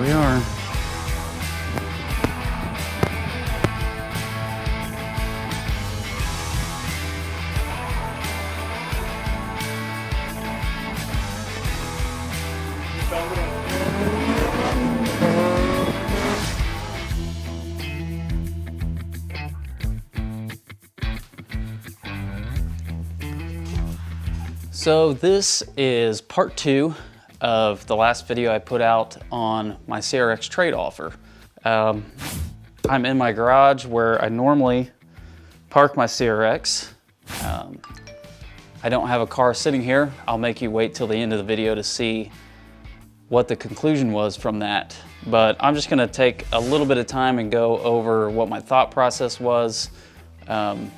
we are. So this is part 2 of the last video I put out on my CRX trade offer. I'm in my garage where I normally park my CRX. I don't have a car sitting here. I'll make you wait till the end of the video to see what the conclusion was from that. But I'm just gonna take a little bit of time and go over what my thought process was and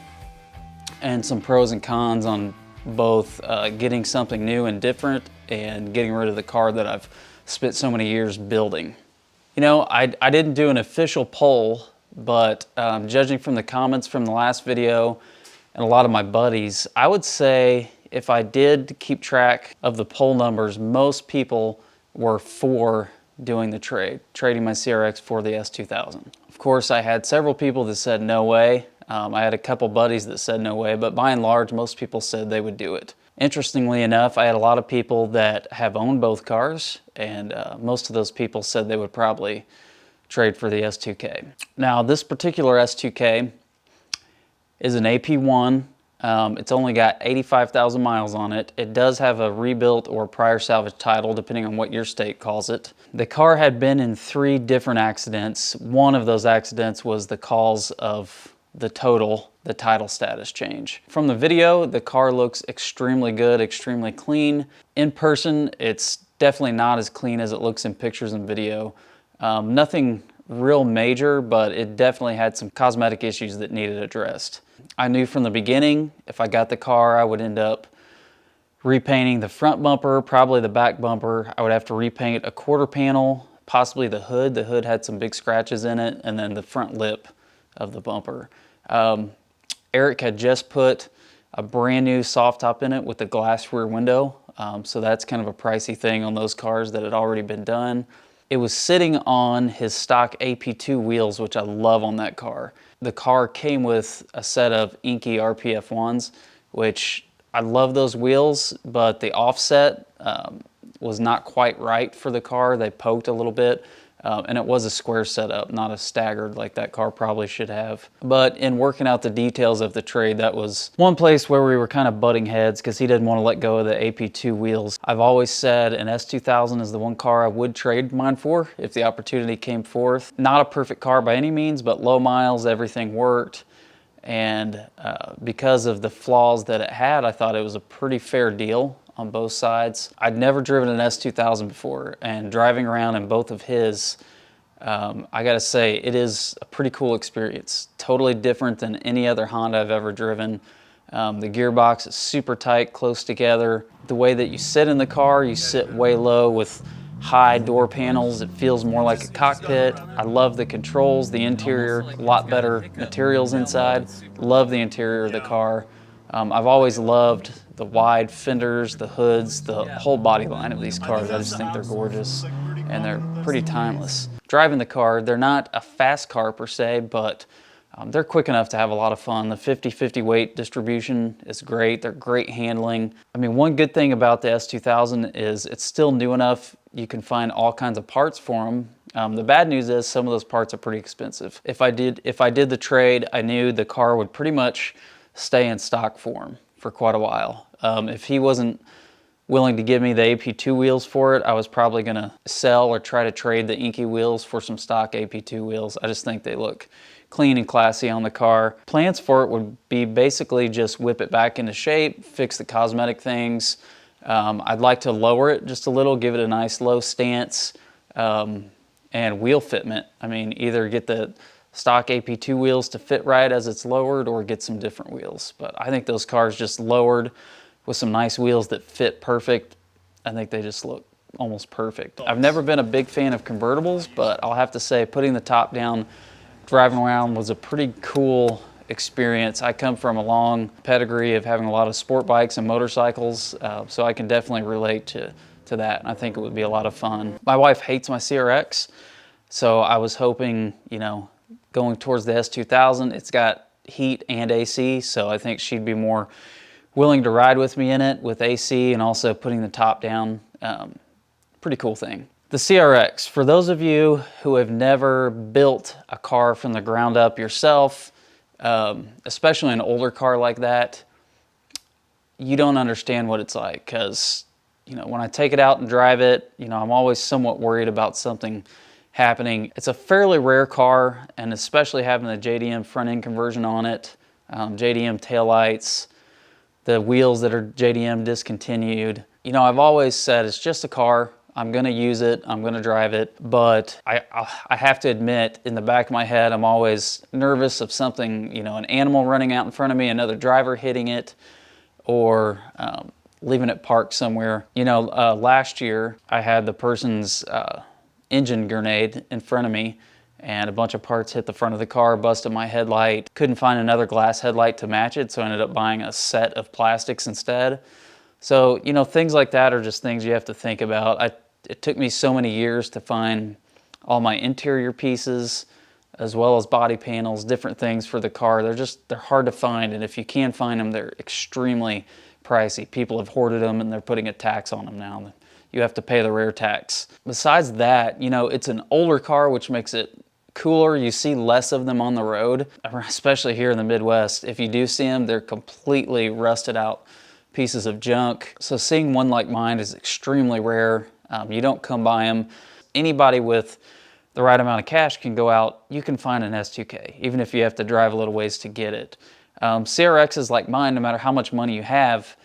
some pros and cons on both getting something new and different and getting rid of the car that I've spent so many years building. You know, I didn't do an official poll, but judging from the comments from the last video and a lot of my buddies, I would say if I did keep track of the poll numbers, most people were for doing the trading my CRX for the S2000. Of course, I had several people that said no way. I had a couple buddies that said no way, but by and large, most people said they would do it. Interestingly enough, I had a lot of people that have owned both cars, and most of those people said they would probably trade for the S2K. Now, this particular S2K is an AP1. It's only got 85,000 miles on it. It does have a rebuilt or prior salvage title, depending on what your state calls it. The car had been in 3 different accidents. One of those accidents was the cause of the title status change. From the video, the car looks extremely good, extremely clean. In person, it's definitely not as clean as it looks in pictures and video. Nothing real major, but it definitely had some cosmetic issues that needed addressed. I knew from the beginning, if I got the car, I would end up repainting the front bumper, probably the back bumper. I would have to repaint a quarter panel, possibly the hood. The hood had some big scratches in it, and then the front lip of the bumper. Eric had just put a brand new soft top in it with a glass rear window. So that's kind of a pricey thing on those cars that had already been done. It was sitting on his stock AP2 wheels, which I love on that car. The car came with a set of inky RPF1s, which I love those wheels, but the offset was not quite right for the car. They poked a little bit. And it was a square setup, not a staggered like that car probably should have. But in working out the details of the trade, that was one place where we were kind of butting heads because he didn't want to let go of the AP2 wheels. I've always said an S2000 is the one car I would trade mine for if the opportunity came forth. Not a perfect car by any means, but low miles, everything worked. And because of the flaws that it had, I thought it was a pretty fair deal on both sides. I'd never driven an S2000 before, and driving around in both of his, I gotta say, it is a pretty cool experience. Totally different than any other Honda I've ever driven. The gearbox is super tight, close together. The way that you sit in the car, you sit way low with high door panels. It feels more like a cockpit. I love the controls, the interior, a lot better materials inside. Love the interior of the car. I've always loved the wide fenders, the hoods, the whole body line of these cars. I just think they're gorgeous and they're pretty timeless. Driving the car, they're not a fast car per se, but they're quick enough to have a lot of fun. The 50-50 weight distribution is great. They're great handling. I mean, one good thing about the S2000 is it's still new enough. You can find all kinds of parts for them. The bad news is some of those parts are pretty expensive. If I did the trade, I knew the car would pretty much stay in stock form for quite a while. If he wasn't willing to give me the AP2 wheels for it, I was probably gonna sell or try to trade the inky wheels for some stock AP2 wheels. I just think they look clean and classy on the car. Plans for it would be basically just whip it back into shape, fix the cosmetic things. I'd like to lower it just a little, give it a nice low stance, and wheel fitment. I mean, either get the stock AP2 wheels to fit right as it's lowered or get some different wheels. But I think those cars just lowered with some nice wheels that fit perfect, I think they just look almost perfect. I've never been a big fan of convertibles, but I'll have to say putting the top down, driving around was a pretty cool experience. I come from a long pedigree of having a lot of sport bikes and motorcycles, so I can definitely relate to to that. And I think it would be a lot of fun. My wife hates my CRX, so I was hoping, you know, going towards the S2000, it's got heat and AC, so I think she'd be more willing to ride with me in it with AC and also putting the top down. Pretty cool thing. The CRX, for those of you who have never built a car from the ground up yourself, especially an older car like that, you don't understand what it's like, because, you know, when I take it out and drive it, you know, I'm always somewhat worried about something happening. It's a fairly rare car, and especially having the JDM front end conversion on it, JDM taillights, the wheels that are JDM discontinued. You know, I've always said it's just a car. I'm gonna use it, I'm gonna drive it, but I have to admit, in the back of my head, I'm always nervous of something, you know, an animal running out in front of me, another driver hitting it, or leaving it parked somewhere. You know, last year, I had the person's engine grenade in front of me, and a bunch of parts hit the front of the car, busted my headlight. Couldn't find another glass headlight to match it, so I ended up buying a set of plastics instead. So, you know, things like that are just things you have to think about. It took me so many years to find all my interior pieces, as well as body panels, different things for the car. They're hard to find, and if you can find them, they're extremely pricey. People have hoarded them, and they're putting a tax on them now. You have to pay the rare tax. Besides that, you know, it's an older car, which makes it cooler. You see less of them on the road, especially here in the Midwest. If you do see them, they're completely rusted out pieces of junk. So seeing one like mine is extremely rare. You don't come by them. Anybody with the right amount of cash can go out. You can find an S2K, even if you have to drive a little ways to get it. CRXs like mine, no matter how much money you have,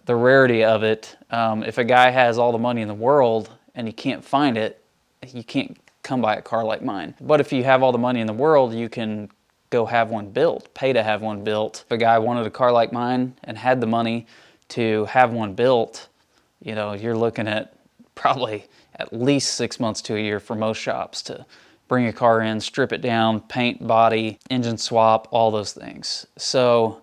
the rarity of it, if a guy has all the money in the world and you can't find it, you can't come by a car like mine. But if you have all the money in the world, you can go have one built, pay to have one built. If a guy wanted a car like mine and had the money to have one built, you know, you're looking at probably at least 6 months to a year for most shops to bring a car in, strip it down, paint, body, engine swap, all those things. So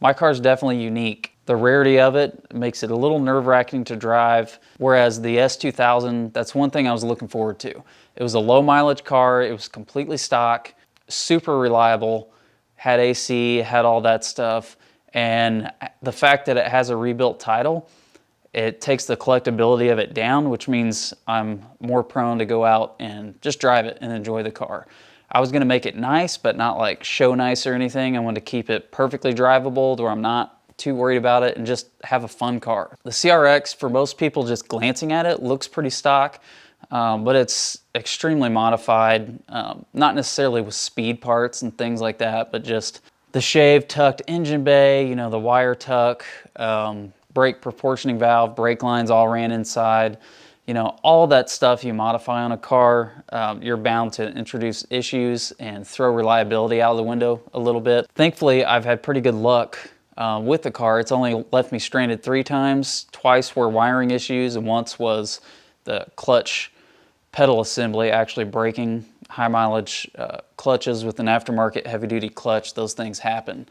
my car is definitely unique. The rarity of it makes it a little nerve-wracking to drive, whereas the S2000, that's one thing I was looking forward to. It was a low mileage car, it was completely stock, super reliable, had AC, had all that stuff, and the fact that it has a rebuilt title, it takes the collectability of it down, which means I'm more prone to go out and just drive it and enjoy the car. I was gonna make it nice, but not like show nice or anything. I wanted to keep it perfectly drivable to where I'm not too worried about it and just have a fun car. The CRX, for most people just glancing at it, looks pretty stock, but it's extremely modified, not necessarily with speed parts and things like that, but just the shaved tucked engine bay, you know, the wire tuck, brake proportioning valve, brake lines all ran inside. You know, all that stuff you modify on a car, you're bound to introduce issues and throw reliability out of the window a little bit. Thankfully, I've had pretty good luck with the car. It's only left me stranded 3 times. Twice were wiring issues, and once was the clutch pedal assembly actually breaking. High mileage clutches with an aftermarket heavy duty clutch, those things happen.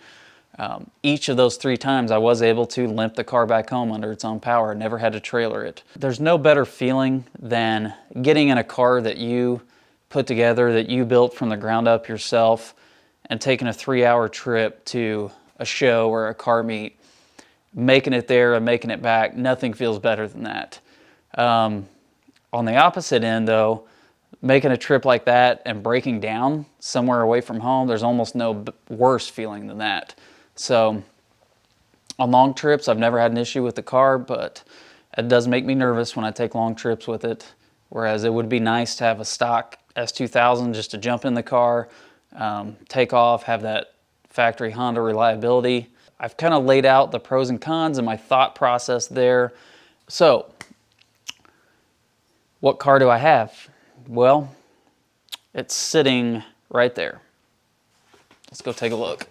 Each of those 3 times I was able to limp the car back home under its own power. Never had to trailer it. There's no better feeling than getting in a car that you put together, that you built from the ground up yourself, and taking a 3-hour trip to a show or a car meet, making it there and making it back. Nothing feels better than that. On the opposite end though, making a trip like that and breaking down somewhere away from home, there's almost no worse feeling than that. So on long trips, I've never had an issue with the car, but it does make me nervous when I take long trips with it. Whereas it would be nice to have a stock S2000 just to jump in the car, take off, have that factory Honda reliability. I've kind of laid out the pros and cons and my thought process there. So what car do I have? Well, it's sitting right there. Let's go take a look.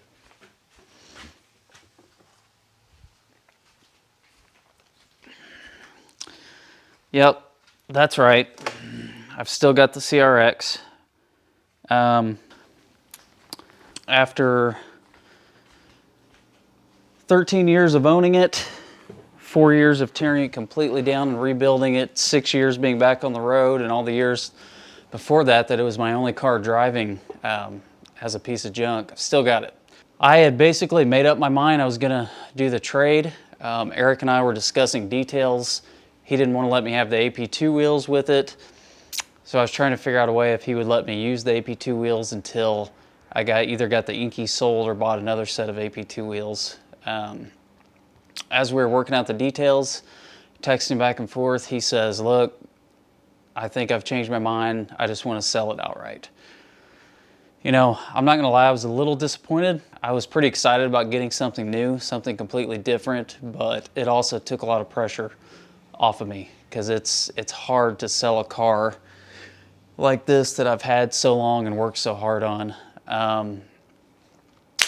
Yep, that's right. I've still got the CRX. After 13 years of owning it, 4 years of tearing it completely down and rebuilding it, 6 years being back on the road, and all the years before that it was my only car driving as a piece of junk. I've still got it. I had basically made up my mind I was gonna do the trade. Eric and I were discussing details. He didn't want to let me have the AP2 wheels with it. So I was trying to figure out a way if he would let me use the AP2 wheels until I either got the Inky sold or bought another set of AP2 wheels. As we were working out the details, texting back and forth, he says, look, I think I've changed my mind. I just want to sell it outright. You know, I'm not gonna lie, I was a little disappointed. I was pretty excited about getting something new, something completely different, but it also took a lot of pressure off of me because it's hard to sell a car like this that I've had so long and worked so hard on.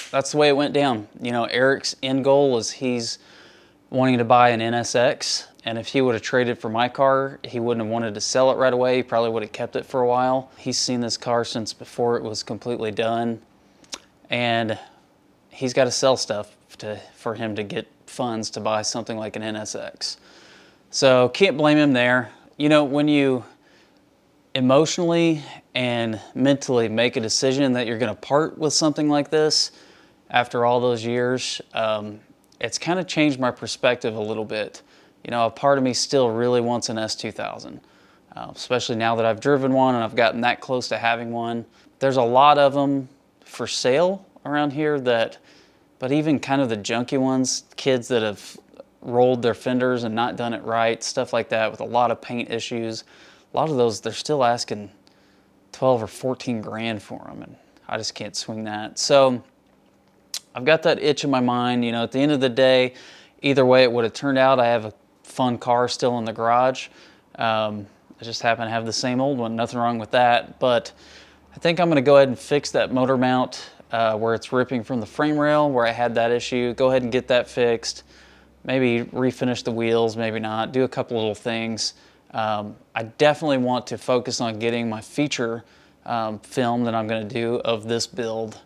That's the way it went down. You know, Eric's end goal was he's wanting to buy an NSX, and if he would have traded for my car, he wouldn't have wanted to sell it right away. He probably would have kept it for a while. He's seen this car since before it was completely done, and he's got to sell stuff for him to get funds to buy something like an NSX. So can't blame him there. You know, when you emotionally and mentally make a decision that you're going to part with something like this after all those years, it's kind of changed my perspective a little bit. You know, a part of me still really wants an S2000, especially now that I've driven one and I've gotten that close to having one. There's a lot of them for sale around here but even kind of the junky ones, kids that have rolled their fenders and not done it right, stuff like that with a lot of paint issues. A lot of those, they're still asking 12 or 14 grand for them, and I just can't swing that. So I've got that itch in my mind. You know, at the end of the day, either way it would have turned out, I have a fun car still in the garage. I just happen to have the same old one, nothing wrong with that. But I think I'm gonna go ahead and fix that motor mount where it's ripping from the frame rail, where I had that issue. Go ahead and get that fixed. Maybe refinish the wheels, maybe not, do a couple little things. I definitely want to focus on getting my feature film that I'm gonna do of this build,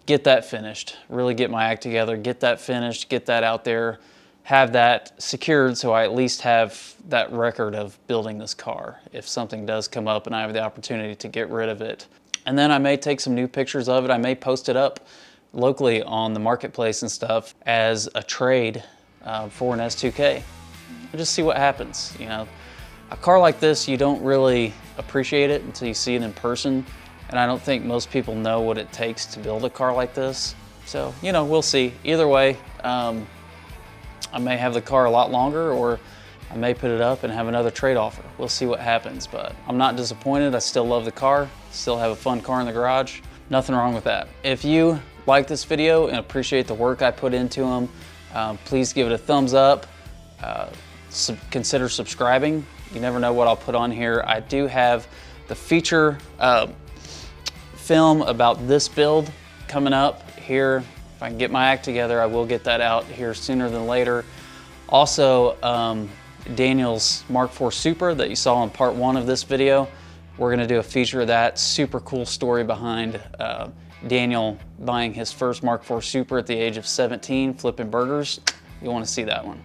get that finished, really get my act together, get that finished, get that out there, have that secured so I at least have that record of building this car if something does come up and I have the opportunity to get rid of it. And then I may take some new pictures of it. I may post it up locally on the marketplace and stuff as a trade for an S2K. Just see what happens. You know, a car like this, you don't really appreciate it until you see it in person, and I don't think most people know what it takes to build a car like this. So, you know, we'll see. Either way, I may have the car a lot longer, or I may put it up and have another trade offer. We'll see what happens, but I'm not disappointed. I still love the car, still have a fun car in the garage. Nothing wrong with that. If you like this video and appreciate the work I put into them, please give it a thumbs up. Consider subscribing. You never know what I'll put on here. I do have the feature film about this build coming up here. If I can get my act together, I will get that out here sooner than later. Also, Daniel's Mark IV Super that you saw in part 1 of this video, we're gonna do a feature of that. Super cool story behind Daniel buying his first Mark IV Super at the age of 17, flipping burgers. You'll wanna see that one.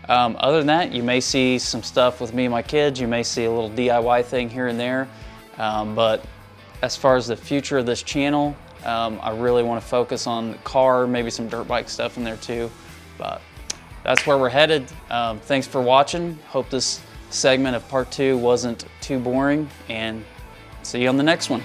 Other than that, you may see some stuff with me and my kids. You may see a little DIY thing here and there. But as far as the future of this channel, I really want to focus on the car, maybe some dirt bike stuff in there too. But that's where we're headed. Thanks for watching. Hope this segment of part 2 wasn't too boring, and see you on the next one.